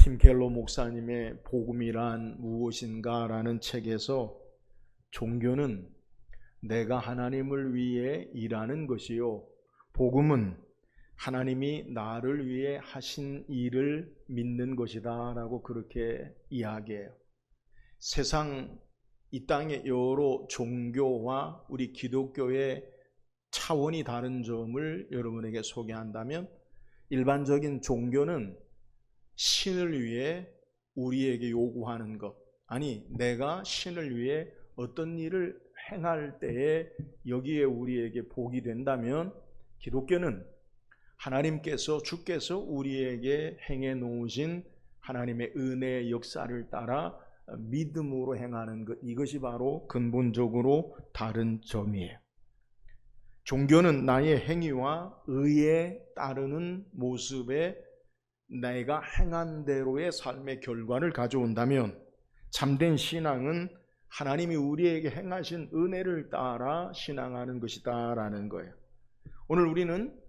팀 켈러 목사님의 복음이란 무엇인가 라는 책에서 종교는 내가 하나님을 위해 일하는 것이요, 복음은 하나님이 나를 위해 하신 일을 믿는 것이다 라고 그렇게 이야기해요. 세상 이 땅의 여러 종교와 우리 기독교의 차원이 다른 점을 여러분에게 소개한다면, 일반적인 종교는 신을 위해 우리에게 요구하는 것, 아니 내가 신을 위해 어떤 일을 행할 때에 여기에 우리에게 복이 된다면, 기독교는 하나님께서 주께서 우리에게 행해 놓으신 하나님의 은혜의 역사를 따라 믿음으로 행하는 것, 이것이 바로 근본적으로 다른 점이에요. 종교는 나의 행위와 의에 따르는 모습에 내가 행한 대로의 삶의 결과를 가져온다면, 참된 신앙은 하나님이 우리에게 행하신 은혜를 따라 신앙하는 것이다 라는 거예요. 오늘 우리는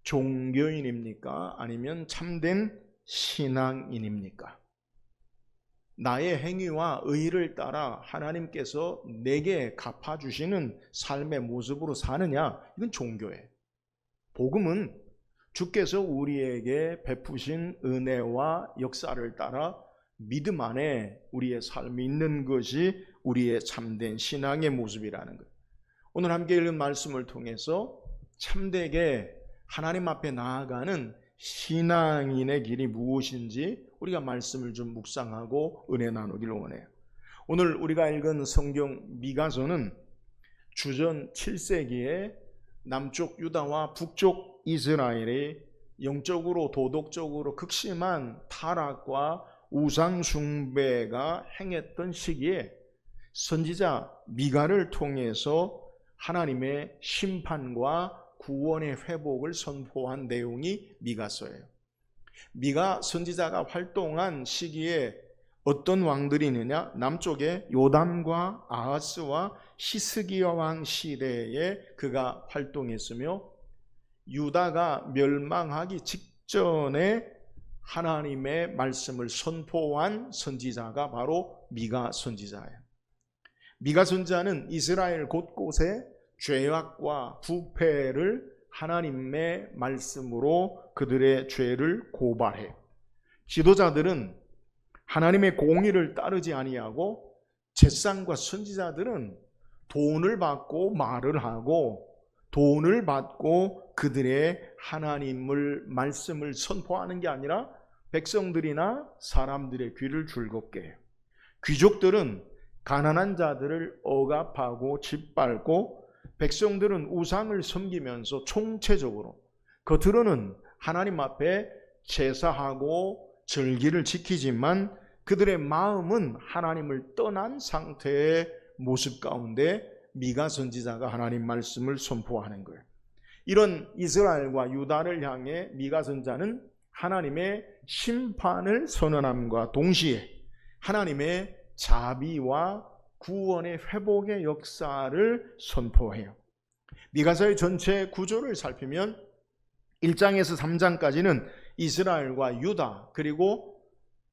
종교인입니까? 아니면 참된 신앙인입니까? 나의 행위와 의를 따라 하나님께서 내게 갚아주시는 삶의 모습으로 사느냐? 이건 종교예요. 복음은 주께서 우리에게 베푸신 은혜와 역사를 따라 믿음 안에 우리의 삶이 있는 것이 우리의 참된 신앙의 모습이라는 거예요. 오늘 함께 읽은 말씀을 통해서 참되게 하나님 앞에 나아가는 신앙인의 길이 무엇인지 우리가 말씀을 좀 묵상하고 은혜 나누기를 원해요. 오늘 우리가 읽은 성경 미가서는 주전 7세기에 남쪽 유다와 북쪽 이스라엘이 영적으로 도덕적으로 극심한 타락과 우상 숭배가 행했던 시기에 선지자 미가를 통해서 하나님의 심판과 구원의 회복을 선포한 내용이 미가서예요. 미가 선지자가 활동한 시기에 어떤 왕들이 있느냐? 남쪽에 요담과 아하스와 히스기야 왕 시대에 그가 활동했으며, 유다가 멸망하기 직전에 하나님의 말씀을 선포한 선지자가 바로 미가 선지자예요. 미가 선지자는 이스라엘 곳곳에 죄악과 부패를 하나님의 말씀으로 그들의 죄를 고발해요. 지도자들은 하나님의 공의를 따르지 아니하고, 제사장과 선지자들은 돈을 받고 말을 하고, 돈을 받고 그들의 하나님을 말씀을 선포하는 게 아니라 백성들이나 사람들의 귀를 즐겁게 해요. 귀족들은 가난한 자들을 억압하고 짓밟고, 백성들은 우상을 섬기면서 총체적으로 겉으로는 하나님 앞에 제사하고 절기를 지키지만 그들의 마음은 하나님을 떠난 상태의 모습 가운데 미가 선지자가 하나님 말씀을 선포하는 거예요. 이런 이스라엘과 유다를 향해 미가 선지자는 하나님의 심판을 선언함과 동시에 하나님의 자비와 구원의 회복의 역사를 선포해요. 미가서의 전체 구조를 살피면 1장에서 3장까지는 이스라엘과 유다 그리고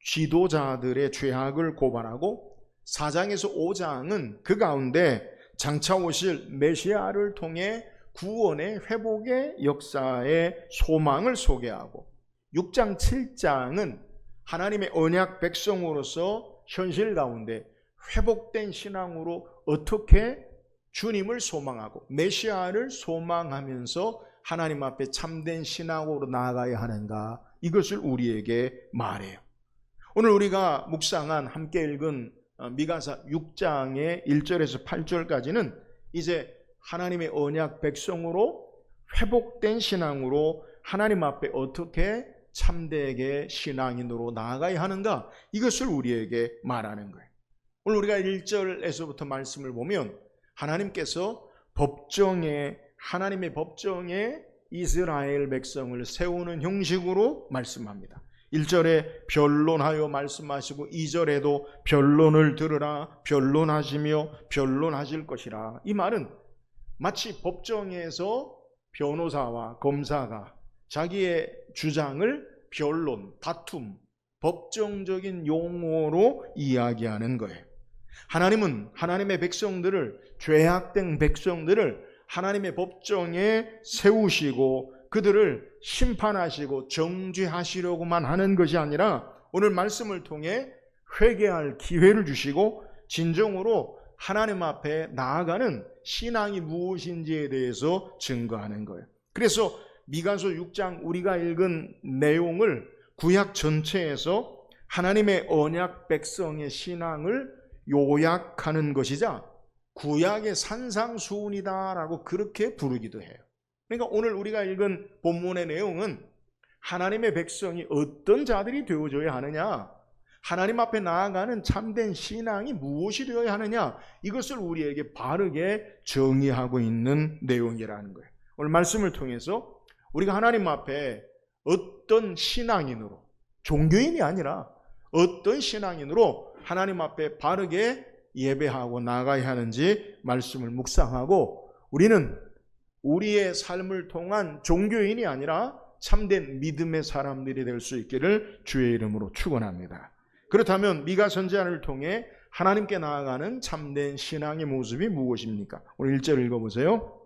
지도자들의 죄악을 고발하고, 4장에서 5장은 그 가운데 장차 오실 메시아를 통해 구원의 회복의 역사의 소망을 소개하고, 6장 7장은 하나님의 언약 백성으로서 현실 가운데 회복된 신앙으로 어떻게 주님을 소망하고 메시아를 소망하면서 하나님 앞에 참된 신앙으로 나아가야 하는가, 이것을 우리에게 말해요. 오늘 우리가 묵상한 함께 읽은 미가서 6장의 1절에서 8절까지는 이제 하나님의 언약 백성으로 회복된 신앙으로 하나님 앞에 어떻게 참되게 신앙인으로 나아가야 하는가, 이것을 우리에게 말하는 거예요. 오늘 우리가 1절에서부터 말씀을 보면 하나님께서 하나님의 법정에 이스라엘 백성을 세우는 형식으로 말씀합니다. 1절에 변론하여 말씀하시고 2절에도 변론을 들으라, 변론하시며 변론하실 것이라. 이 말은 마치 법정에서 변호사와 검사가 자기의 주장을 변론, 다툼, 법정적인 용어로 이야기하는 거예요. 하나님은 하나님의 백성들을, 죄악된 백성들을 하나님의 법정에 세우시고 그들을 심판하시고 정죄하시려고만 하는 것이 아니라 오늘 말씀을 통해 회개할 기회를 주시고 진정으로 하나님 앞에 나아가는 신앙이 무엇인지에 대해서 증거하는 거예요. 그래서 미가서 6장 우리가 읽은 내용을 구약 전체에서 하나님의 언약 백성의 신앙을 요약하는 것이자 구약의 산상수훈이다라고 그렇게 부르기도 해요. 그러니까 오늘 우리가 읽은 본문의 내용은 하나님의 백성이 어떤 자들이 되어줘야 하느냐, 하나님 앞에 나아가는 참된 신앙이 무엇이 되어야 하느냐, 이것을 우리에게 바르게 정의하고 있는 내용이라는 거예요. 오늘 말씀을 통해서 우리가 하나님 앞에 어떤 신앙인으로, 종교인이 아니라 어떤 신앙인으로 하나님 앞에 바르게 예배하고 나가야 하는지 말씀을 묵상하고, 우리는 우리의 삶을 통한 종교인이 아니라 참된 믿음의 사람들이 될 수 있기를 주의 이름으로 축원합니다. 그렇다면 미가 선지자를 통해 하나님께 나아가는 참된 신앙의 모습이 무엇입니까? 오늘 1절 읽어보세요.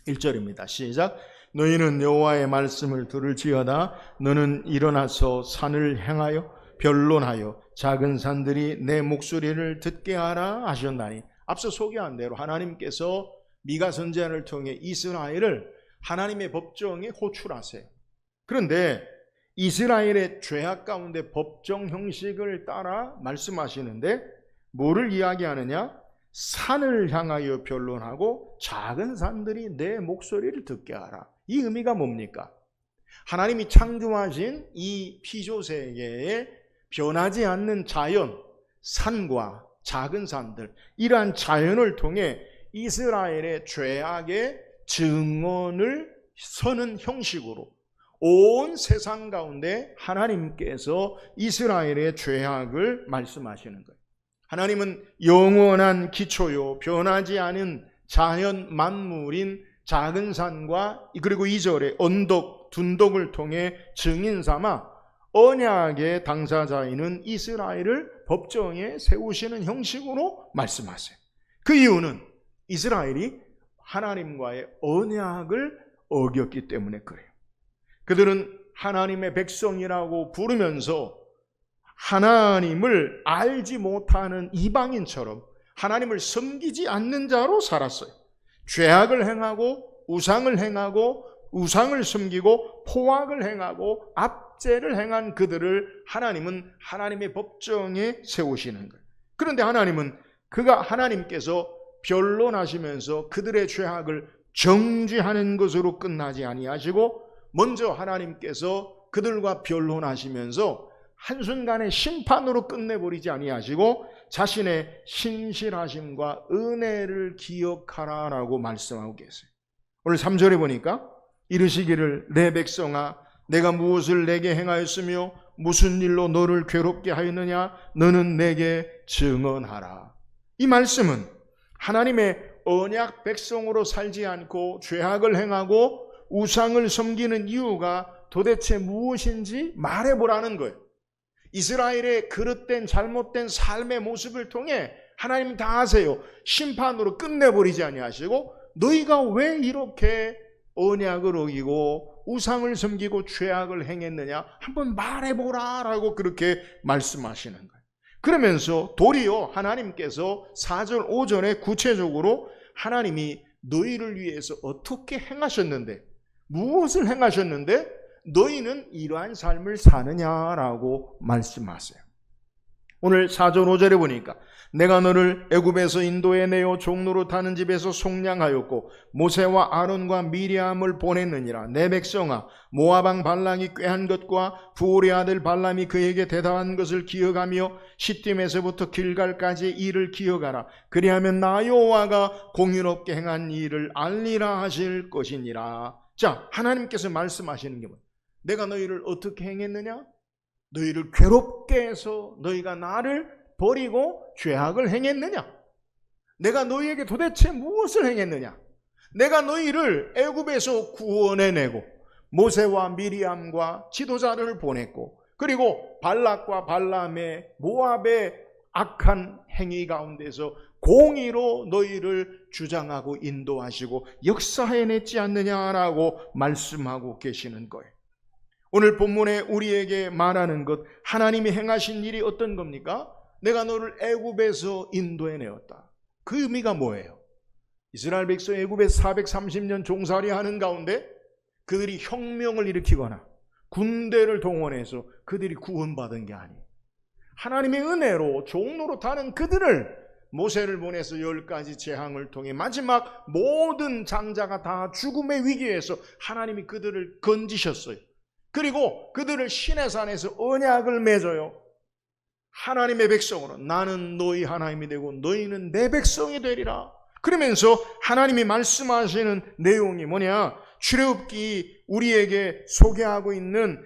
1절입니다. 시작. 너희는 여호와의 말씀을 들을지어다. 너는 일어나서 산을 향하여 변론하여 작은 산들이 내 목소리를 듣게 하라 하셨나니, 앞서 소개한 대로 하나님께서 미가 선지자를 통해 이스라엘을 하나님의 법정에 호출하세요. 그런데 이스라엘의 죄악 가운데 법정 형식을 따라 말씀하시는데 뭐를 이야기하느냐? 산을 향하여 변론하고 작은 산들이 내 목소리를 듣게 하라. 이 의미가 뭡니까? 하나님이 창조하신 이 피조세계에 변하지 않는 자연, 산과 작은 산들, 이러한 자연을 통해 이스라엘의 죄악의 증언을 서는 형식으로 온 세상 가운데 하나님께서 이스라엘의 죄악을 말씀하시는 거예요. 하나님은 영원한 기초요 변하지 않은 자연 만물인 작은 산과 그리고 2절에 언덕, 둔덕을 통해 증인 삼아 언약의 당사자인 이스라엘을 법정에 세우시는 형식으로 말씀하세요. 그 이유는 이스라엘이 하나님과의 언약을 어겼기 때문에 그래요. 그들은 하나님의 백성이라고 부르면서 하나님을 알지 못하는 이방인처럼 하나님을 섬기지 않는 자로 살았어요. 죄악을 행하고 우상을 행하고 우상을 섬기고 포악을 행하고 압제를 행한 그들을 하나님은 하나님의 법정에 세우시는 거예요. 그런데 하나님께서 변론하시면서 그들의 죄악을 정죄하는 것으로 끝나지 아니하시고 먼저 하나님께서 그들과 변론하시면서 한순간에 심판으로 끝내버리지 아니하시고 자신의 신실하심과 은혜를 기억하라라고 말씀하고 계세요. 오늘 3절에 보니까 이르시기를 내 백성아 내가 무엇을 내게 행하였으며 무슨 일로 너를 괴롭게 하였느냐 너는 내게 증언하라. 이 말씀은 하나님의 언약 백성으로 살지 않고 죄악을 행하고 우상을 섬기는 이유가 도대체 무엇인지 말해보라는 거예요. 이스라엘의 그릇된 잘못된 삶의 모습을 통해 하나님 다 아세요. 심판으로 끝내버리지 아니하시고 너희가 왜 이렇게 언약을 어기고 우상을 섬기고 죄악을 행했느냐 한번 말해보라 라고 그렇게 말씀하시는 거예요. 그러면서 도리어 하나님께서 4절 5절에 구체적으로 하나님이 너희를 위해서 어떻게 행하셨는데 무엇을 행하셨는데 너희는 이러한 삶을 사느냐라고 말씀하세요. 오늘 4절 5절에 보니까 내가 너를 애굽에서 인도에 내어 종로로 타는 집에서 속량하였고 모세와 아론과 미리암을 보냈느니라. 내 백성아 모압 왕 발락이 꾀한 것과 부올의 아들 발람이 그에게 대답한 것을 기억하며 시딤에서부터 길갈까지의 일을 기억하라. 그리하면 나 여호와가 공의롭게 행한 일을 알리라 하실 것이니라. 자, 하나님께서 말씀하시는 게 뭐예요? 내가 너희를 어떻게 행했느냐? 너희를 괴롭게 해서 너희가 나를 버리고 죄악을 행했느냐? 내가 너희에게 도대체 무엇을 행했느냐? 내가 너희를 애굽에서 구원해내고 모세와 미리암과 지도자를 보냈고 그리고 발락과 발람의 모압의 악한 행위 가운데서 공의로 너희를 주장하고 인도하시고 역사해냈지 않느냐라고 말씀하고 계시는 거예요. 오늘 본문에 우리에게 말하는 것, 하나님이 행하신 일이 어떤 겁니까? 내가 너를 애굽에서 인도해내었다. 그 의미가 뭐예요? 이스라엘 백성 애굽에 430년 종살이하는 가운데 그들이 혁명을 일으키거나 군대를 동원해서 그들이 구원받은 게 아니에요. 하나님의 은혜로 종로로 타는 그들을 모세를 보내서 10가지 재앙을 통해 마지막 모든 장자가 다 죽음의 위기에서 하나님이 그들을 건지셨어요. 그리고 그들을 시내산에서 언약을 맺어요. 하나님의 백성으로 나는 너희 하나님이 되고 너희는 내 백성이 되리라. 그러면서 하나님이 말씀하시는 내용이 뭐냐? 출애굽기 우리에게 소개하고 있는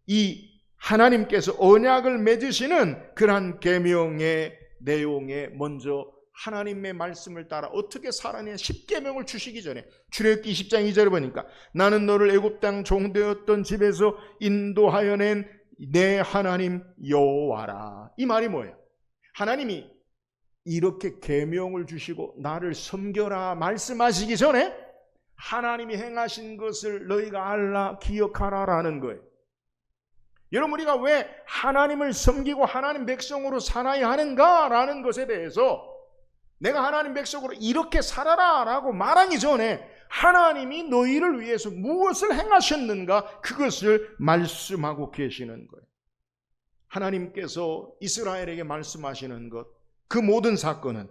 이 하나님께서 언약을 맺으시는 그러한 계명의 내용에 먼저 하나님의 말씀을 따라 어떻게 살아내는 10계명을 주시기 전에 출애굽기 20장 2절을 보니까 나는 너를 애굽 땅 종되었던 집에서 인도하여 낸 내 하나님 여호와라. 이 말이 뭐예요? 하나님이 이렇게 계명을 주시고 나를 섬겨라 말씀하시기 전에 하나님이 행하신 것을 너희가 알라 기억하라라는 거예요. 여러분, 우리가 왜 하나님을 섬기고 하나님 백성으로 살아야 하는가라는 것에 대해서 내가 하나님 백성으로 이렇게 살아라 라고 말하기 전에 하나님이 너희를 위해서 무엇을 행하셨는가 그것을 말씀하고 계시는 거예요. 하나님께서 이스라엘에게 말씀하시는 것, 그 모든 사건은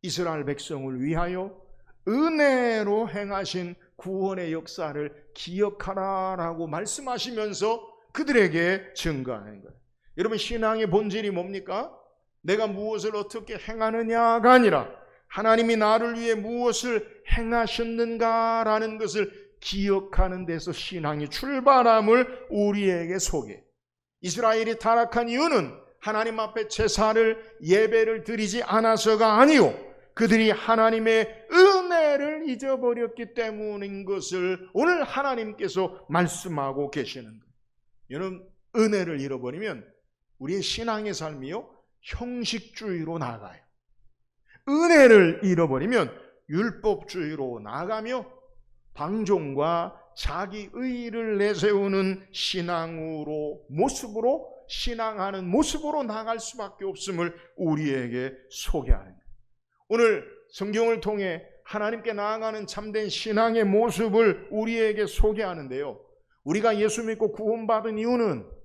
이스라엘 백성을 위하여 은혜로 행하신 구원의 역사를 기억하라라고 말씀하시면서 그들에게 증거하는 거예요. 여러분, 신앙의 본질이 뭡니까? 내가 무엇을 어떻게 행하느냐가 아니라 하나님이 나를 위해 무엇을 행하셨는가라는 것을 기억하는 데서 신앙이 출발함을 우리에게 소개해. 이스라엘이 타락한 이유는 하나님 앞에 제사를 예배를 드리지 않아서가 아니요, 그들이 하나님의 은혜를 잊어버렸기 때문인 것을 오늘 하나님께서 말씀하고 계시는 거예요. 여러분, 은혜를 잃어버리면 우리의 신앙의 삶이요 형식주의로 나아가요. 은혜를 잃어버리면 율법주의로 나아가며 방종과 자기의의를 내세우는 모습으로 신앙하는 모습으로 나아갈 수밖에 없음을 우리에게 소개하는 거예요. 오늘 성경을 통해 하나님께 나아가는 참된 신앙의 모습을 우리에게 소개하는데요, 우리가 예수 믿고 구원받은 이유는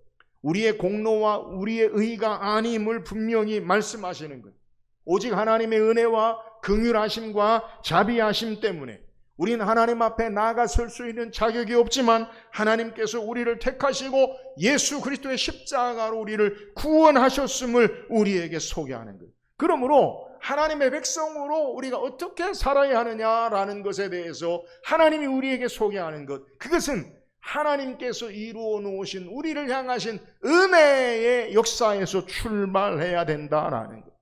우리의 공로와 우리의 의가 아님을 분명히 말씀하시는 거예요. 오직 하나님의 은혜와 긍휼하심과 자비하심 때문에 우리는 하나님 앞에 나아가 설 수 있는 자격이 없지만 하나님께서 우리를 택하시고 예수 그리스도의 십자가로 우리를 구원하셨음을 우리에게 소개하는 거예요. 그러므로 하나님의 백성으로 우리가 어떻게 살아야 하느냐라는 것에 대해서 하나님이 우리에게 소개하는 것, 그것은 하나님께서 이루어 놓으신 우리를 향하신 은혜의 역사에서 출발해야 된다라는 것.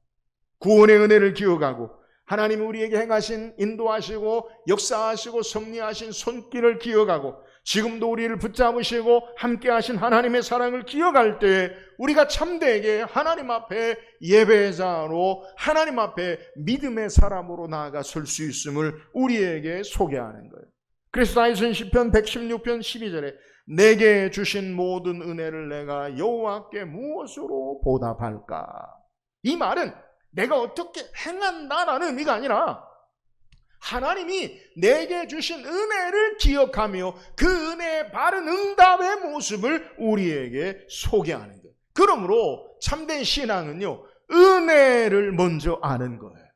구원의 은혜를 기억하고 하나님이 우리에게 행하신 인도하시고 역사하시고 섭리하신 손길을 기억하고 지금도 우리를 붙잡으시고 함께하신 하나님의 사랑을 기억할 때 우리가 참되게 하나님 앞에 예배자로 하나님 앞에 믿음의 사람으로 나아가 설 수 있음을 우리에게 소개하는 거예요. 그래서 다윗은 시편 116편 12절에 내게 주신 모든 은혜를 내가 여호와께 무엇으로 보답할까? 이 말은 내가 어떻게 행한다라는 의미가 아니라 하나님이 내게 주신 은혜를 기억하며 그 은혜의 바른 응답의 모습을 우리에게 소개하는 거예요. 그러므로 참된 신앙은요, 은혜를 먼저 아는 거예요.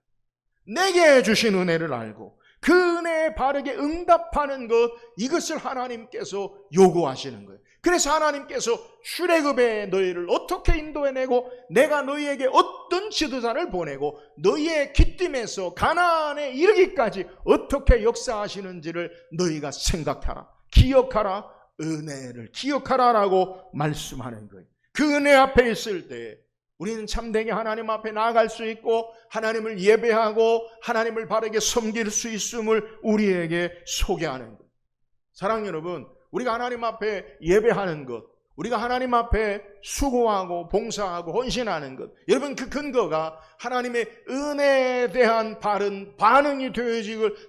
내게 주신 은혜를 알고 그 은혜에 바르게 응답하는 것, 이것을 하나님께서 요구하시는 거예요. 그래서 하나님께서 출애굽에 너희를 어떻게 인도해내고 내가 너희에게 어떤 지도자를 보내고 너희의 기쁨에서 가나안에 이르기까지 어떻게 역사하시는지를 너희가 생각하라, 기억하라, 은혜를 기억하라라고 말씀하는 거예요. 그 은혜 앞에 있을 때 우리는 참되게 하나님 앞에 나아갈 수 있고 하나님을 예배하고 하나님을 바르게 섬길 수 있음을 우리에게 소개하는 것. 사랑하는 여러분, 우리가 하나님 앞에 예배하는 것, 우리가 하나님 앞에 수고하고 봉사하고 헌신하는 것, 여러분 그 근거가 하나님의 은혜에 대한 바른 반응이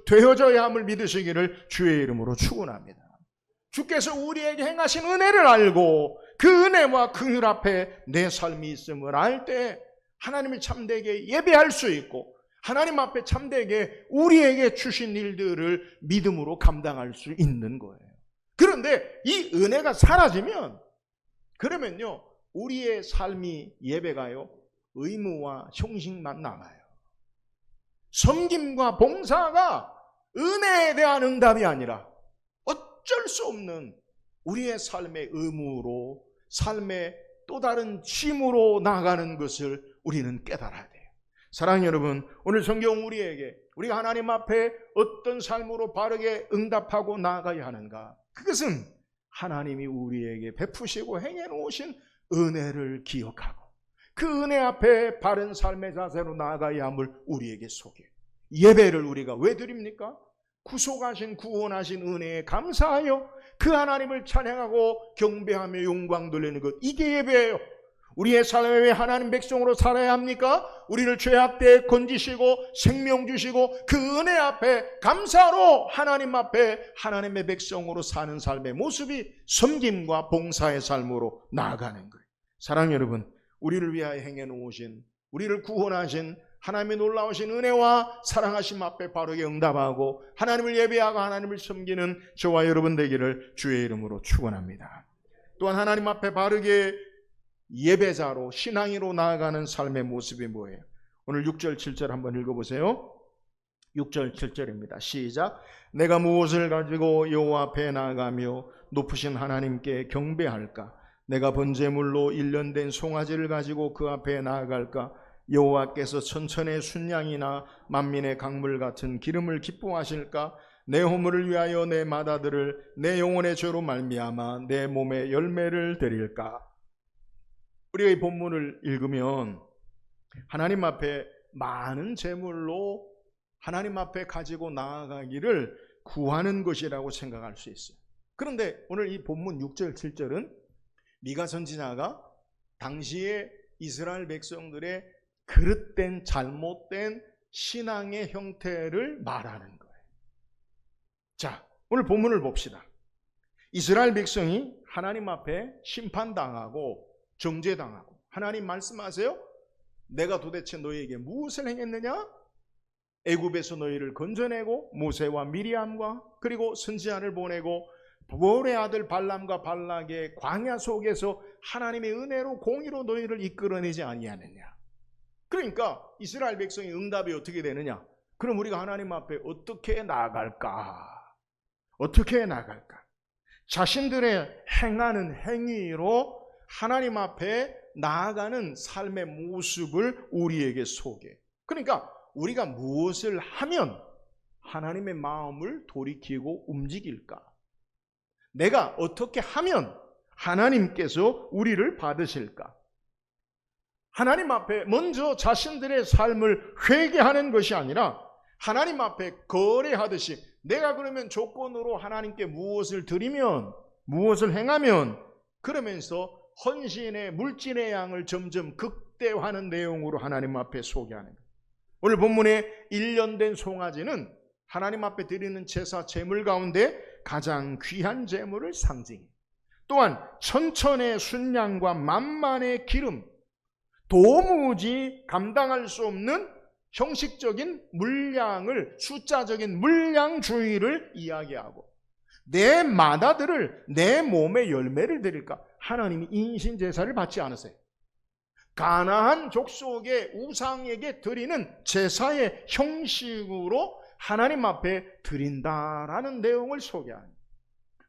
되어져야 함을 믿으시기를 주의 이름으로 축원합니다. 주께서 우리에게 행하신 은혜를 알고 그 은혜와 긍휼 앞에 내 삶이 있음을 알 때 하나님을 참되게 예배할 수 있고 하나님 앞에 참되게 우리에게 주신 일들을 믿음으로 감당할 수 있는 거예요. 그런데 이 은혜가 사라지면 그러면요 우리의 삶이 예배가요 의무와 형식만 남아요. 섬김과 봉사가 은혜에 대한 응답이 아니라 어쩔 수 없는 우리의 삶의 의무로 삶의 또 다른 짐으로 나아가는 것을 우리는 깨달아야 돼요. 사랑하는 여러분, 오늘 성경 우리가 하나님 앞에 어떤 삶으로 바르게 응답하고 나아가야 하는가? 그것은 하나님이 우리에게 베푸시고 행해 놓으신 은혜를 기억하고 그 은혜 앞에 바른 삶의 자세로 나아가야 함을 우리에게 소개해요. 예배를 우리가 왜 드립니까? 구속하신 구원하신 은혜에 감사하여 그 하나님을 찬양하고 경배하며 영광 돌리는 것, 이게 예배예요. 우리의 삶에 왜 하나님 백성으로 살아야 합니까? 우리를 죄악되에 건지시고 생명 주시고 그 은혜 앞에 감사로 하나님 앞에 하나님의 백성으로 사는 삶의 모습이 섬김과 봉사의 삶으로 나아가는 거예요. 사랑하는 여러분, 우리를 위하여 행해 놓으신, 우리를 구원하신 하나님의 놀라우신 은혜와 사랑하심 앞에 바르게 응답하고 하나님을 예배하고 하나님을 섬기는 저와 여러분 되기를 주의 이름으로 축원합니다. 또한 하나님 앞에 바르게 예배자로 신앙인으로 나아가는 삶의 모습이 뭐예요? 오늘 6절 7절 한번 읽어보세요. 6절 7절입니다. 시작. 내가 무엇을 가지고 여호와 앞에 나아가며 높으신 하나님께 경배할까? 내가 번제물로 1년 된 송아지를 가지고 그 앞에 나아갈까? 여호와께서 천천의 순양이나 만민의 강물 같은 기름을 기뻐하실까? 내 허물을 위하여 내 맏아들을 내 영혼의 죄로 말미암아 내 몸에 열매를 드릴까? 우리가 이 본문을 읽으면 하나님 앞에 많은 제물로 하나님 앞에 가지고 나아가기를 구하는 것이라고 생각할 수 있어요. 그런데 오늘 이 본문 6절 7절은 미가 선지자가 당시에 이스라엘 백성들의 그릇된 잘못된 신앙의 형태를 말하는 거예요. 자, 오늘 본문을 봅시다. 이스라엘 백성이 하나님 앞에 심판당하고 정죄당하고 하나님 말씀하세요. 내가 도대체 너희에게 무엇을 행했느냐? 애굽에서 너희를 건져내고 모세와 미리암과 그리고 선지자를 보내고 보올의 아들 발람과 발락의 광야 속에서 하나님의 은혜로 공의로 너희를 이끌어내지 아니하느냐. 그러니까 이스라엘 백성의 응답이 어떻게 되느냐? 그럼 우리가 하나님 앞에 어떻게 나아갈까? 어떻게 나아갈까? 자신들의 행하는 행위로 하나님 앞에 나아가는 삶의 모습을 우리에게 소개해. 그러니까 우리가 무엇을 하면 하나님의 마음을 돌이키고 움직일까? 내가 어떻게 하면 하나님께서 우리를 받으실까? 하나님 앞에 먼저 자신들의 삶을 회개하는 것이 아니라 하나님 앞에 거래하듯이 내가 그러면 조건으로 하나님께 무엇을 드리면, 무엇을 행하면, 그러면서 헌신의 물질의 양을 점점 극대화하는 내용으로 하나님 앞에 소개하는 거예요. 오늘 본문의 1년 된 송아지는 하나님 앞에 드리는 제사 제물 가운데 가장 귀한 제물을 상징해요. 또한 천천의 순양과 만만의 기름, 도무지 감당할 수 없는 형식적인 물량을, 숫자적인 물량주의를 이야기하고 내 맏아들을 내 몸의 열매를 드릴까? 하나님이 인신제사를 받지 않으세요. 가나안 족속의 우상에게 드리는 제사의 형식으로 하나님 앞에 드린다라는 내용을 소개합니다.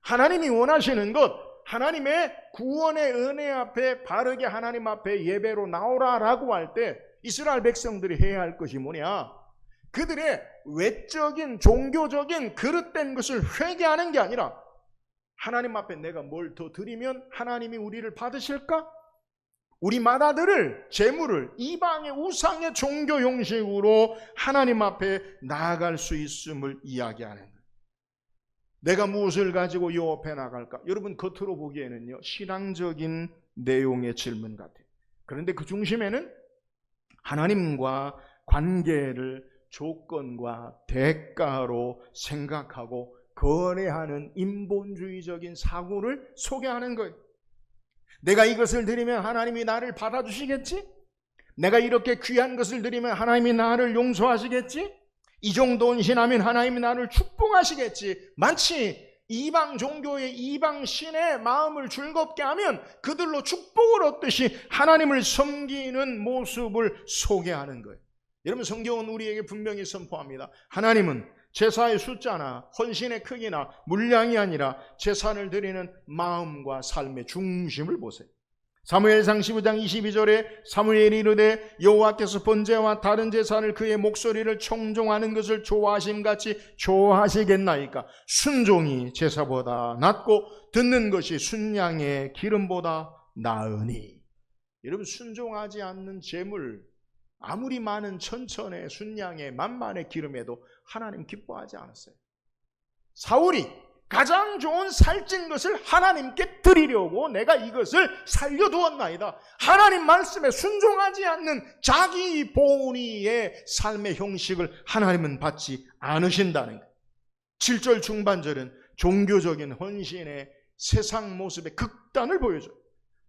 하나님이 원하시는 것, 하나님의 구원의 은혜 앞에 바르게 하나님 앞에 예배로 나오라라고 할 때 이스라엘 백성들이 해야 할 것이 뭐냐? 그들의 외적인 종교적인 그릇된 것을 회개하는 게 아니라 하나님 앞에 내가 뭘 더 드리면 하나님이 우리를 받으실까? 우리 맏아들을, 재물을 이방의 우상의 종교 형식으로 하나님 앞에 나아갈 수 있음을 이야기하는 거예요. 내가 무엇을 가지고 요 앞에 나갈까? 여러분 겉으로 보기에는요 신앙적인 내용의 질문 같아요. 그런데 그 중심에는 하나님과 관계를 조건과 대가로 생각하고 거래하는 인본주의적인 사고를 소개하는 거예요. 내가 이것을 드리면 하나님이 나를 받아주시겠지? 내가 이렇게 귀한 것을 드리면 하나님이 나를 용서하시겠지? 이 정도 헌신하면 하나님이 나를 축복하시겠지? 마치 이방 종교의 이방 신의 마음을 즐겁게 하면 그들로 축복을 얻듯이 하나님을 섬기는 모습을 소개하는 거예요. 여러분 성경은 우리에게 분명히 선포합니다. 하나님은 제사의 숫자나 헌신의 크기나 물량이 아니라 제사를 드리는 마음과 삶의 중심을 보세요. 사무엘상 15장 22절에 사무엘이 이르되 여호와께서 번제와 다른 제사를 그의 목소리를 청종하는 것을 좋아하심같이 좋아하시겠나이까. 순종이 제사보다 낫고 듣는 것이 순양의 기름보다 나으니. 여러분 순종하지 않는 제물 아무리 많은 천천의 순양의 만만의 기름에도 하나님 기뻐하지 않았어요. 사울이 가장 좋은 살찐 것을 하나님께 드리려고 내가 이것을 살려두었나이다. 하나님 말씀에 순종하지 않는 자기 본의의 삶의 형식을 하나님은 받지 않으신다는 거예요. 7절 중반절은 종교적인 헌신의 세상 모습의 극단을 보여줘요.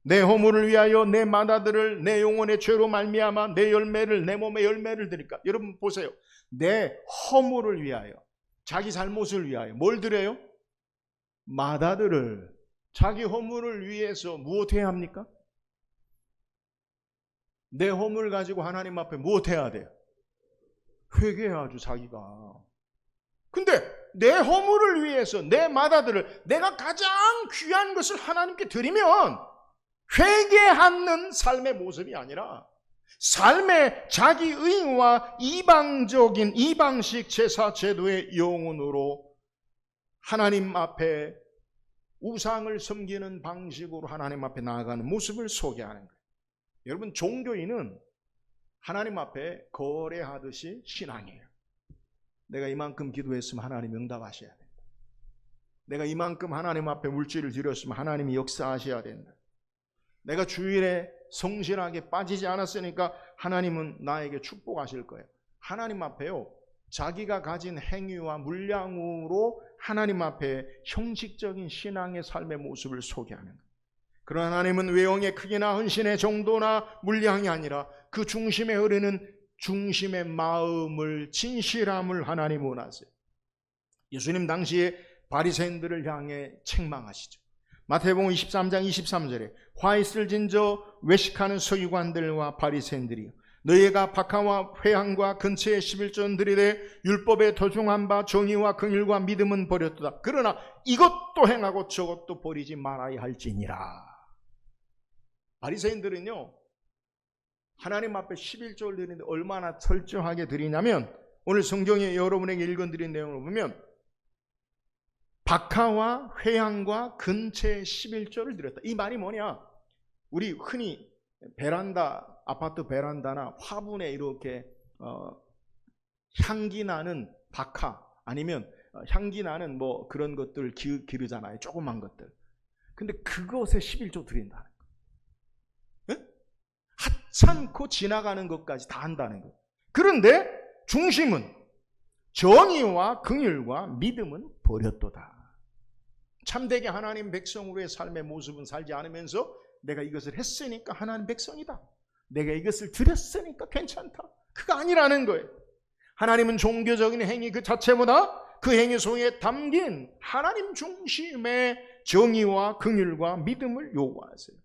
내 허물을 위하여 내 맏아들을 내 영혼의 죄로 말미암아 내 열매를 내 몸의 열매를 드릴까. 여러분 보세요. 내 허물을 위하여 자기 잘못을 위하여 뭘 드려요? 맏아들을. 자기 허물을 위해서 무엇해야 합니까? 내 허물 가지고 하나님 앞에 무엇해야 돼요? 회개해야죠 자기가. 근데 내 허물을 위해서 내 맏아들을 내가 가장 귀한 것을 하나님께 드리면 회개하는 삶의 모습이 아니라 삶의 자기 의와 이방적인 이방식 제사 제도의 영혼으로 하나님 앞에 우상을 섬기는 방식으로 하나님 앞에 나아가는 모습을 소개하는 거예요. 여러분 종교인은 하나님 앞에 거래하듯이 신앙이에요. 내가 이만큼 기도했으면 하나님 응답하셔야 된다. 내가 이만큼 하나님 앞에 물질을 드렸으면 하나님이 역사하셔야 된다. 내가 주일에 성실하게 빠지지 않았으니까 하나님은 나에게 축복하실 거예요. 하나님 앞에요 자기가 가진 행위와 물량으로 하나님 앞에 형식적인 신앙의 삶의 모습을 소개하는 거예요. 그러나 하나님은 외형의 크기나 헌신의 정도나 물량이 아니라 그 중심에 흐르는 중심의 마음을 진실함을 하나님 원하세요. 예수님 당시에 바리새인들을 향해 책망하시죠. 마태복음 23장 23절에 화 있을 진저 외식하는 서기관들과 바리새인들이여 너희가 박하와 회향과 근처에 11조 드리되 율법에 도중한 바 정의와 긍휼과 믿음은 버렸도다. 그러나 이것도 행하고 저것도 버리지 말아야 할지니라. 바리새인들은요 하나님 앞에 11조를 드리는데 얼마나 철저하게 드리냐면 오늘 성경에 여러분에게 읽어드린 내용을 보면 박하와 회향과 근처에 11조를 드렸다. 이 말이 뭐냐? 우리 흔히 베란다, 아파트 베란다나 화분에 이렇게 향기 나는 박하 아니면 향기 나는 뭐 그런 것들 기르잖아요. 조그만 것들. 근데 그것에 11조 드린다는 거예요. 하찮고 지나가는 것까지 다 한다는 거예요. 그런데 중심은 정의와 긍휼과 믿음은 버렸도다. 참되게 하나님 백성으로의 삶의 모습은 살지 않으면서 내가 이것을 했으니까 하나님 백성이다. 내가 이것을 드렸으니까 괜찮다. 그거 아니라는 거예요. 하나님은 종교적인 행위 그 자체보다 그 행위 속에 담긴 하나님 중심의 정의와 긍휼과 믿음을 요구하세요.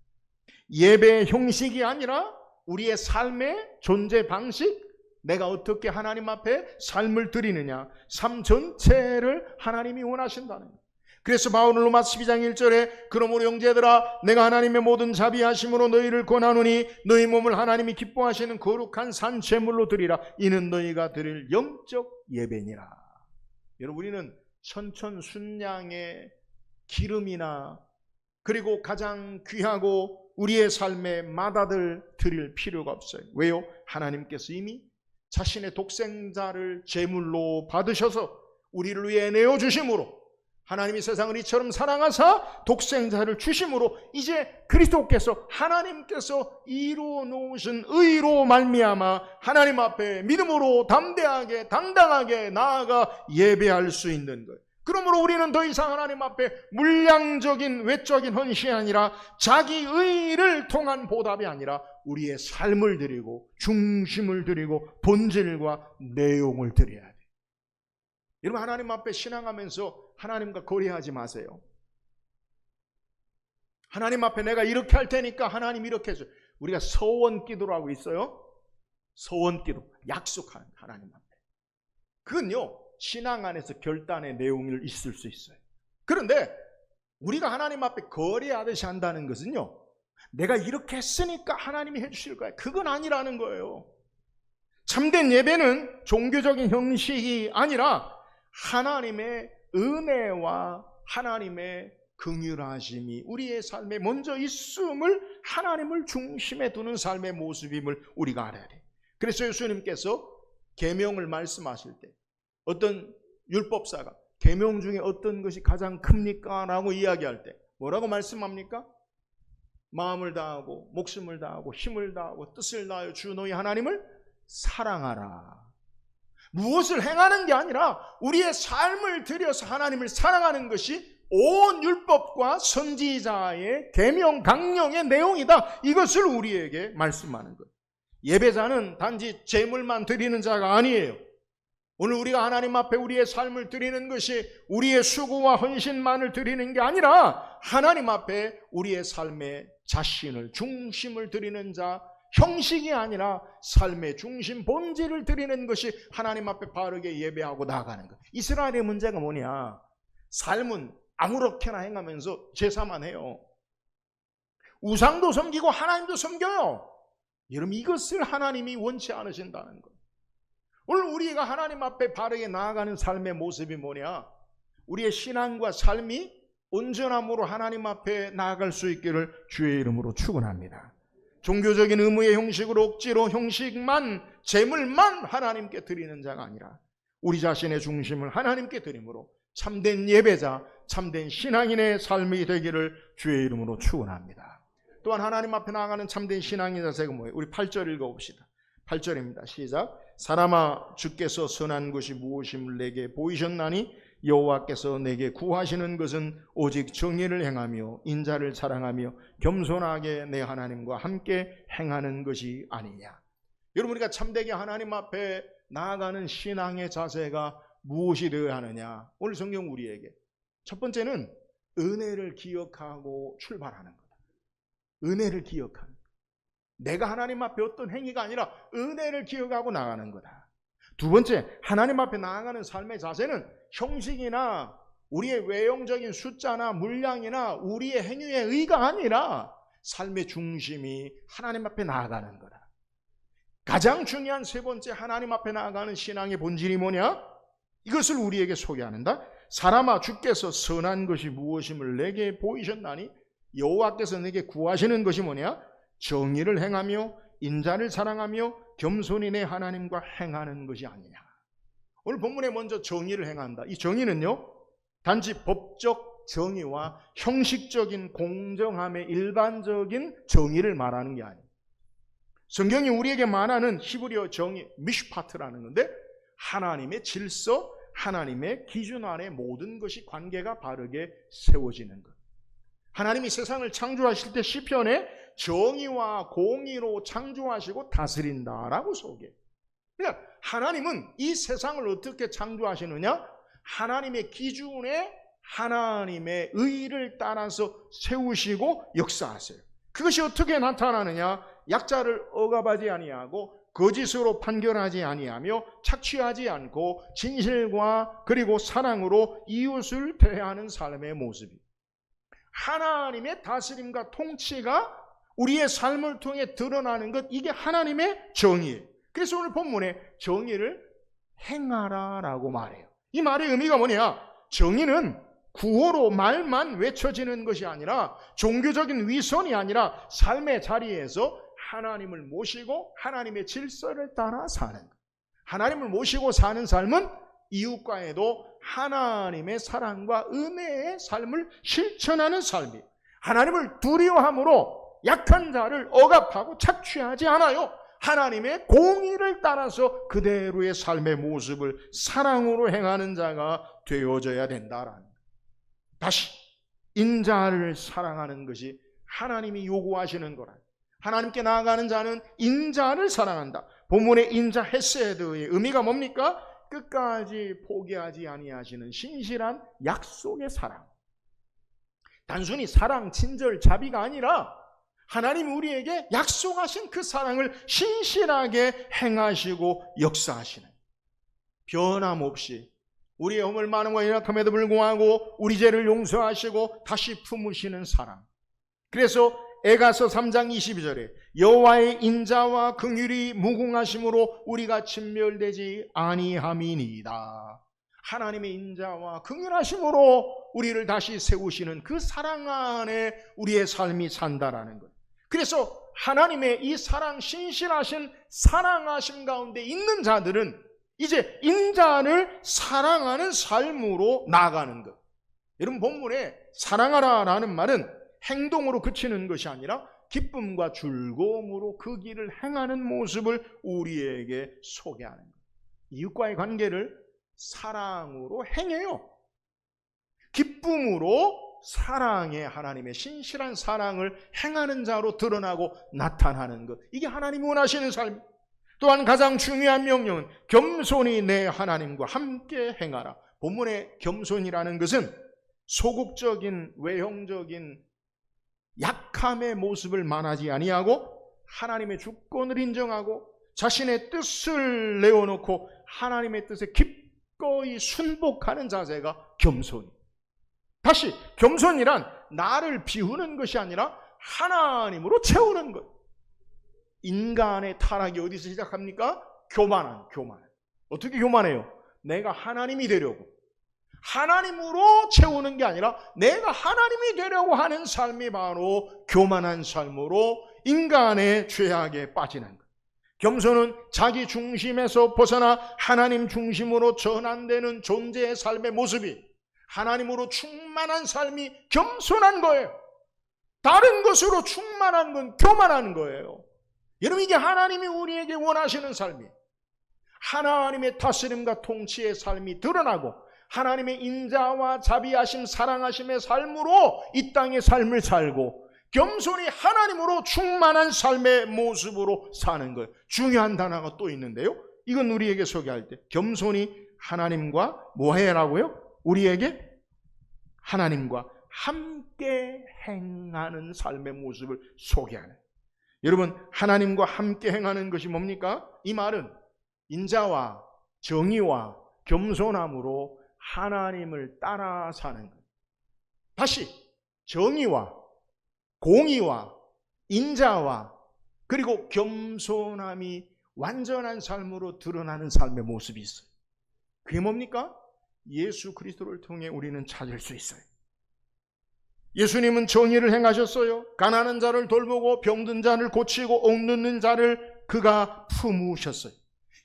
예배의 형식이 아니라 우리의 삶의 존재 방식, 내가 어떻게 하나님 앞에 삶을 드리느냐, 삶 전체를 하나님이 원하신다는 거예요. 그래서 바울은 로마 12장 1절에 그러므로 형제들아 내가 하나님의 모든 자비하심으로 너희를 권하노니 너희 몸을 하나님이 기뻐하시는 거룩한 산 제물로 드리라. 이는 너희가 드릴 영적 예배니라. 여러분 우리는 천천순양의 기름이나 그리고 가장 귀하고 우리의 삶에 맏아들 드릴 필요가 없어요. 왜요? 하나님께서 이미 자신의 독생자를 제물로 받으셔서 우리를 위해 내어주심으로 하나님이 세상을 이처럼 사랑하사 독생자를 주심으로 이제 그리스도께서 하나님께서 이루어 놓으신 의로 말미암아 하나님 앞에 믿음으로 담대하게 당당하게 나아가 예배할 수 있는 것. 그러므로 우리는 더 이상 하나님 앞에 물량적인 외적인 헌신이 아니라 자기 의를 통한 보답이 아니라 우리의 삶을 드리고 중심을 드리고 본질과 내용을 드려야 돼. 여러분, 하나님 앞에 신앙하면서 하나님과 거래하지 마세요. 하나님 앞에 내가 이렇게 할 테니까 하나님 이렇게 해줘. 우리가 서원 기도라고 있어요. 서원 기도, 약속하는 하나님 앞에. 그건요, 신앙 안에서 결단의 내용이 있을 수 있어요. 그런데 우리가 하나님 앞에 거래하듯이 한다는 것은요, 내가 이렇게 했으니까 하나님이 해주실 거야. 그건 아니라는 거예요. 참된 예배는 종교적인 형식이 아니라 하나님의 은혜와 하나님의 긍휼하심이 우리의 삶에 먼저 있음을, 하나님을 중심에 두는 삶의 모습임을 우리가 알아야 돼. 그래서 예수님께서 계명을 말씀하실 때 어떤 율법사가 계명 중에 어떤 것이 가장 큽니까? 라고 이야기할 때 뭐라고 말씀합니까? 마음을 다하고 목숨을 다하고 힘을 다하고 뜻을 다하여 주 너희 하나님을 사랑하라. 무엇을 행하는 게 아니라 우리의 삶을 들여서 하나님을 사랑하는 것이 온 율법과 선지자의 계명 강령의 내용이다. 이것을 우리에게 말씀하는 것. 예배자는 단지 제물만 드리는 자가 아니에요. 오늘 우리가 하나님 앞에 우리의 삶을 드리는 것이 우리의 수고와 헌신만을 드리는 게 아니라 하나님 앞에 우리의 삶의 자신을, 중심을 드리는 자, 형식이 아니라 삶의 중심, 본질을 드리는 것이 하나님 앞에 바르게 예배하고 나아가는 것. 이스라엘의 문제가 뭐냐? 삶은 아무렇게나 행하면서 제사만 해요. 우상도 섬기고 하나님도 섬겨요. 여러분, 이것을 하나님이 원치 않으신다는 것. 오늘 우리가 하나님 앞에 바르게 나아가는 삶의 모습이 뭐냐? 우리의 신앙과 삶이 온전함으로 하나님 앞에 나아갈 수 있기를 주의 이름으로 축원합니다. 종교적인 의무의 형식으로 억지로 형식만, 제물만 하나님께 드리는 자가 아니라 우리 자신의 중심을 하나님께 드림으로 참된 예배자, 참된 신앙인의 삶이 되기를 주의 이름으로 축원합니다. 또한 하나님 앞에 나아가는 참된 신앙의 자세가 뭐예요? 우리 8절 읽어봅시다. 8절입니다. 시작. 사람아, 주께서 선한 것이 무엇임을 내게 보이셨나니 여호와께서 내게 구하시는 것은 오직 정의를 행하며 인자를 사랑하며 겸손하게 내 하나님과 함께 행하는 것이 아니냐. 여러분, 우리가 참되게 하나님 앞에 나아가는 신앙의 자세가 무엇이 되어야 하느냐? 오늘 성경 우리에게 첫 번째는 은혜를 기억하고 출발하는 거다. 은혜를 기억하는 거다. 내가 하나님 앞에 어떤 행위가 아니라 은혜를 기억하고 나가는 거다. 두 번째, 하나님 앞에 나아가는 삶의 자세는 형식이나 우리의 외형적인 숫자나 물량이나 우리의 행위의 의가 아니라 삶의 중심이 하나님 앞에 나아가는 거다. 가장 중요한 세 번째, 하나님 앞에 나아가는 신앙의 본질이 뭐냐? 이것을 우리에게 소개하는다. 사람아, 주께서 선한 것이 무엇임을 내게 보이셨나니 여호와께서 내게 구하시는 것이 뭐냐? 정의를 행하며 인자를 사랑하며 겸손히 내 하나님과 행하는 것이 아니냐. 오늘 본문에 먼저 정의를 행한다. 이 정의는요, 단지 법적 정의와 형식적인 공정함의 일반적인 정의를 말하는 게 아니에요. 성경이 우리에게 말하는 히브리어 정의, 미슈파트라는 건데 하나님의 질서, 하나님의 기준 안에 모든 것이 관계가 바르게 세워지는 것. 하나님이 세상을 창조하실 때 시편에 정의와 공의로 창조하시고 다스린다라고 소개해. 그러니까 하나님은 이 세상을 어떻게 창조하시느냐? 하나님의 기준에 하나님의 의를 따라서 세우시고 역사하세요. 그것이 어떻게 나타나느냐? 약자를 억압하지 아니하고 거짓으로 판결하지 아니하며 착취하지 않고 진실과 그리고 사랑으로 이웃을 대하는 삶의 모습이, 하나님의 다스림과 통치가 우리의 삶을 통해 드러나는 것, 이게 하나님의 정의예요. 그래서 오늘 본문에 정의를 행하라라고 말해요. 이 말의 의미가 뭐냐? 정의는 구호로 말만 외쳐지는 것이 아니라, 종교적인 위선이 아니라 삶의 자리에서 하나님을 모시고 하나님의 질서를 따라 사는 것. 하나님을 모시고 사는 삶은 이웃과에도 하나님의 사랑과 은혜의 삶을 실천하는 삶이, 하나님을 두려워함으로 약한 자를 억압하고 착취하지 않아요. 하나님의 공의를 따라서 그대로의 삶의 모습을 사랑으로 행하는 자가 되어져야 된다라는, 다시 인자를 사랑하는 것이 하나님이 요구하시는 거라. 하나님께 나아가는 자는 인자를 사랑한다. 본문의 인자 헤세드의 의미가 뭡니까? 끝까지 포기하지 아니하시는 신실한 약속의 사랑. 단순히 사랑, 친절, 자비가 아니라 하나님이 우리에게 약속하신 그 사랑을 신실하게 행하시고 역사하시는, 변함없이 우리의 허물 많음과 연약함에도 불구하고 우리 죄를 용서하시고 다시 품으시는 사랑. 그래서 에가서 3장 22절에 여호와의 인자와 긍휼이 무궁하심으로 우리가 진멸되지 아니함이니이다. 하나님의 인자와 긍휼하심으로 우리를 다시 세우시는 그 사랑 안에 우리의 삶이 산다라는 것. 그래서 하나님의 이 사랑, 신실하신 사랑하심 가운데 있는 자들은 이제 인자를 사랑하는 삶으로 나아가는 것. 여러분, 본문에 사랑하라라는 말은 행동으로 그치는 것이 아니라 기쁨과 즐거움으로 그 길을 행하는 모습을 우리에게 소개하는 것. 이웃과의 관계를 사랑으로 행해요. 기쁨으로 사랑의 하나님의 신실한 사랑을 행하는 자로 드러나고 나타나는 것. 이게 하나님이 원하시는 삶. 또한 가장 중요한 명령은 겸손히 내 하나님과 함께 행하라. 본문의 겸손이라는 것은 소극적인, 외형적인 약함의 모습을 만하지 아니하고 하나님의 주권을 인정하고 자신의 뜻을 내어놓고 하나님의 뜻에 기꺼이 순복하는 자세가 겸손. 다시, 겸손이란 나를 비우는 것이 아니라 하나님으로 채우는 것. 인간의 타락이 어디서 시작합니까? 교만. 어떻게 교만해요? 내가 하나님이 되려고, 하나님으로 채우는 게 아니라 내가 하나님이 되려고 하는 삶이 바로 교만한 삶으로 인간의 죄악에 빠지는 것. 겸손은 자기 중심에서 벗어나 하나님 중심으로 전환되는 존재의 삶의 모습이, 하나님으로 충만한 삶이 겸손한 거예요. 다른 것으로 충만한 건 교만한 거예요. 여러분, 이게 하나님이 우리에게 원하시는 삶이에요. 하나님의 다스림과 통치의 삶이 드러나고 하나님의 인자와 자비하심, 사랑하심의 삶으로 이 땅의 삶을 살고 겸손히 하나님으로 충만한 삶의 모습으로 사는 것. 중요한 단어가 또 있는데요, 이건 우리에게 소개할 때 겸손히 하나님과 뭐 해라고요? 우리에게 하나님과 함께 행하는 삶의 모습을 소개하는. 여러분, 하나님과 함께 행하는 것이 뭡니까? 이 말은 인자와 정의와 겸손함으로 하나님을 따라 사는 것. 다시, 정의와 공의와 인자와 그리고 겸손함이 완전한 삶으로 드러나는 삶의 모습이 있어요. 그게 뭡니까? 예수 그리스도를 통해 우리는 찾을 수 있어요. 예수님은 정의를 행하셨어요. 가난한 자를 돌보고 병든 자를 고치고 억누른 자를 그가 품으셨어요.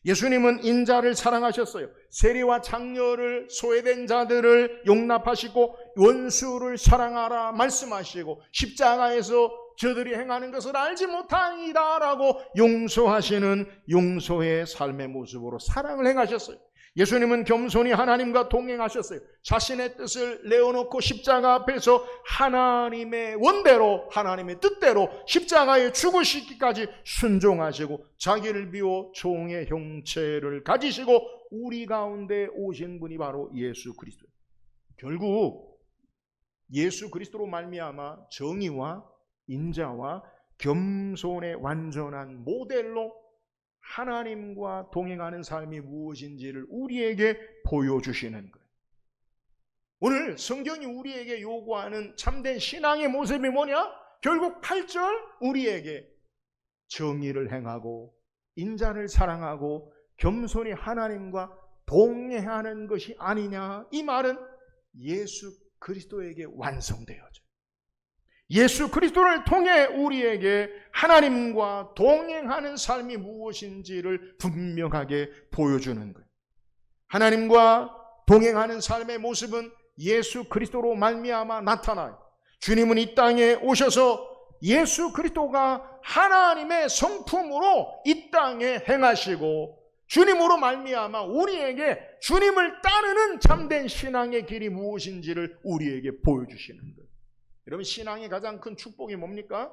예수님은 인자를 사랑하셨어요. 세리와 장녀를, 소외된 자들을 용납하시고 원수를 사랑하라 말씀하시고 십자가에서 저들이 행하는 것을 알지 못하니다라고 용서하시는 용서의 삶의 모습으로 사랑을 행하셨어요. 예수님은 겸손히 하나님과 동행하셨어요. 자신의 뜻을 내어놓고 십자가 앞에서 하나님의 원대로, 하나님의 뜻대로 십자가에 죽으시기까지 순종하시고 자기를 비워 종의 형체를 가지시고 우리 가운데 오신 분이 바로 예수 그리스도예요. 결국 예수 그리스도로 말미암아 정의와 인자와 겸손의 완전한 모델로 하나님과 동행하는 삶이 무엇인지를 우리에게 보여주시는 거예요. 오늘 성경이 우리에게 요구하는 참된 신앙의 모습이 뭐냐? 결국 8절 우리에게 정의를 행하고 인자를 사랑하고 겸손히 하나님과 동행하는 것이 아니냐. 이 말은 예수 그리스도에게 완성되어져요. 예수 그리스도를 통해 우리에게 하나님과 동행하는 삶이 무엇인지를 분명하게 보여주는 거예요. 하나님과 동행하는 삶의 모습은 예수 그리스도로 말미암아 나타나요. 주님은 이 땅에 오셔서 예수 그리스도가 하나님의 성품으로 이 땅에 행하시고 주님으로 말미암아 우리에게 주님을 따르는 참된 신앙의 길이 무엇인지를 우리에게 보여주시는 거예요. 여러분, 신앙의 가장 큰 축복이 뭡니까?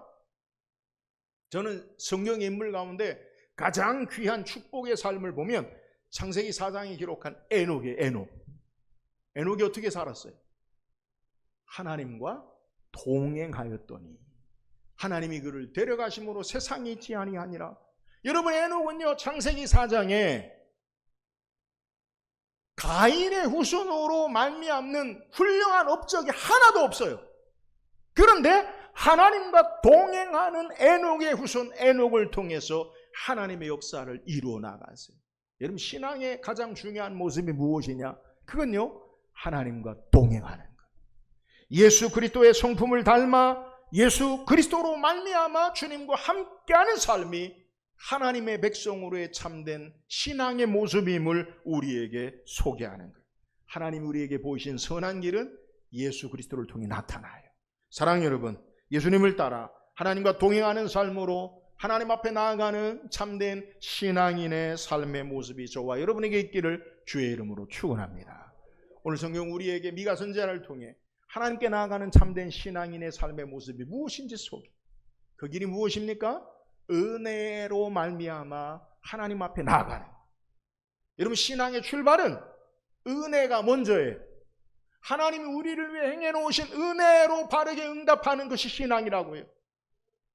저는 성경의 인물 가운데 가장 귀한 축복의 삶을 보면 창세기 4장에 기록한 에녹이에요. 에녹이 어떻게 살았어요? 하나님과 동행하였더니 하나님이 그를 데려가심으로 세상에 있지 아니하니라. 여러분, 에녹은요 창세기 4장에 가인의 후손으로 말미암는 훌륭한 업적이 하나도 없어요. 그런데 하나님과 동행하는 에녹의 후손 에녹을 통해서 하나님의 역사를 이루어 나갔어요. 여러분, 신앙의 가장 중요한 모습이 무엇이냐? 그건요 하나님과 동행하는 것. 예수 그리스도의 성품을 닮아 예수 그리스도로 말미암아 주님과 함께하는 삶이 하나님의 백성으로의 참된 신앙의 모습임을 우리에게 소개하는 거예요. 하나님이 우리에게 보이신 선한 길은 예수 그리스도를 통해 나타나요. 사랑하는 여러분, 예수님을 따라 하나님과 동행하는 삶으로 하나님 앞에 나아가는 참된 신앙인의 삶의 모습이 저와 여러분에게 있기를 주의 이름으로 축원합니다. 오늘 성경 우리에게 미가 선지자를 통해 하나님께 나아가는 참된 신앙인의 삶의 모습이 무엇인지 소개. 그 길이 무엇입니까? 은혜로 말미암아 하나님 앞에 나아가는. 여러분, 신앙의 출발은 은혜가 먼저예요. 하나님이 우리를 위해 행해 놓으신 은혜로 바르게 응답하는 것이 신앙이라고 해요.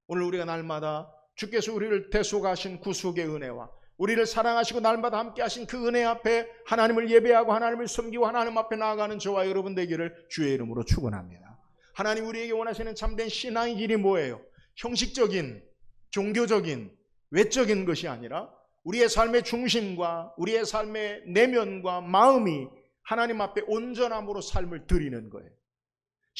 오늘 우리가 날마다 주께서 우리를 대속하신 구속의 은혜와 우리를 사랑하시고 날마다 함께 하신 그 은혜 앞에 하나님을 예배하고 하나님을 섬기고 하나님 앞에 나아가는 저와 여러분 되기를 주의 이름으로 축원합니다. 하나님 우리에게 원하시는 참된 신앙의 길이 뭐예요? 형식적인, 종교적인, 외적인 것이 아니라 우리의 삶의 중심과 우리의 삶의 내면과 마음이 하나님 앞에 온전함으로 삶을 드리는 거예요.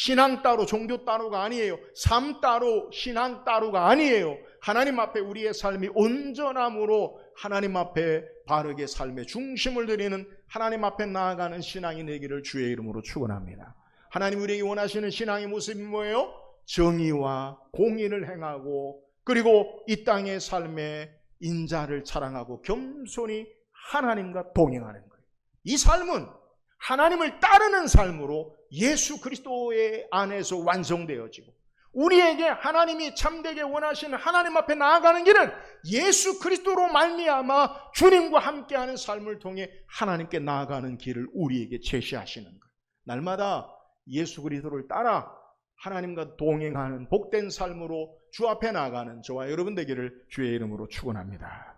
신앙 따로 종교 따로가 아니에요. 삶 따로 신앙 따로가 아니에요. 하나님 앞에 우리의 삶이 온전함으로 하나님 앞에 바르게 삶의 중심을 드리는 하나님 앞에 나아가는 신앙이 되기를 주의 이름으로 축원합니다. 하나님 우리에게 원하시는 신앙의 모습이 뭐예요? 정의와 공의를 행하고 그리고 이 땅의 삶의 인자를 자랑하고 겸손히 하나님과 동행하는 거예요. 이 삶은 하나님을 따르는 삶으로 예수 그리스도의 안에서 완성되어지고 우리에게 하나님이 참되게 원하시는 하나님 앞에 나아가는 길은 예수 그리스도로 말미암아 주님과 함께하는 삶을 통해 하나님께 나아가는 길을 우리에게 제시하시는 거예요. 날마다 예수 그리스도를 따라 하나님과 동행하는 복된 삶으로 주 앞에 나아가는 저와 여러분 되기를 주의 이름으로 축원합니다.